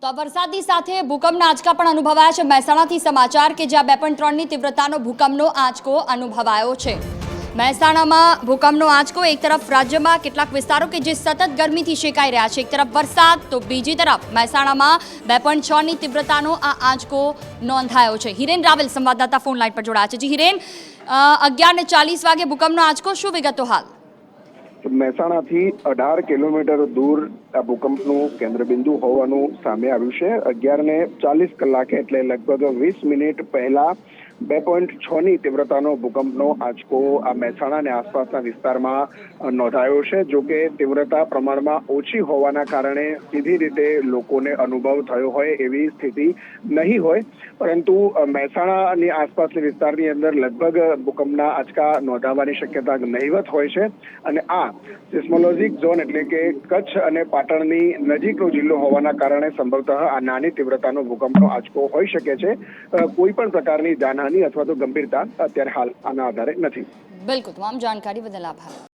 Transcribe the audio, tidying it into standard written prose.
તો આ વરસાદની સાથે ભૂકંપના આંચકા પણ અનુભવાયા છે। મહેસાણાથી સમાચાર કે જ્યાં 2.3ની તીવ્રતાનો ભૂકંપનો આંચકો અનુભવાયો છે। મહેસાણામાં ભૂકંપનો આંચકો એક તરફ રાજ્યમાં કેટલાક વિસ્તારો કે જે સતત ગરમીથી શેકાઈ રહ્યા છે, એક તરફ વરસાદ તો બીજી તરફ મહેસાણામાં 2.6ની તીવ્રતાનો આ આંચકો નોંધાયો છે। હિરેન રાવલ સંવાદદાતા ફોન લાઈન પર જોડાયા છે। જી હિરેન, 11:40 વાગે ભૂકંપનો આંચકો, શું વિગતો હાલ? મહેસાણાથી 18 કિલોમીટર દૂર આ ભૂકંપનું કેન્દ્રબિંદુ હોવાનું સામે આવ્યું છે। 11:40 કલાકે એટલે લગભગ 20 મિનિટ પહેલા 2.6ની તીવ્રતાનો ભૂકંપનો આંચકો આ મહેસાણા અને આસપાસના વિસ્તારમાં નોંધાયો છે। જો કે તીવ્રતા પ્રમાણમાં ઓછી હોવાના કારણે સીધી રીતે લોકોને અનુભવ થયો હોય એવી સ્થિતિ નહીં હોય, પરંતુ મહેસાણાની આસપાસના વિસ્તારની અંદર લગભગ ભૂકંપના આંચકા નોંધાવાની શક્યતા નહીવત હોય છે। અને આ સિસ્મોલોજીક ઝોન એટલે કે કચ્છ અને પાટણની નજીકનો જિલ્લો હોવાના કારણે સંભવતઃ આ નાની તીવ્રતાનો ભૂકંપનો આંચકો હોઈ શકે છે। કોઈ પણ પ્રકારની જાનહાનિ અથવા તો ગંભીરતા અત્યારે હાલ આના આધારે નથી। બિલકુલ, તમામ જાણકારી બદલ આભાર।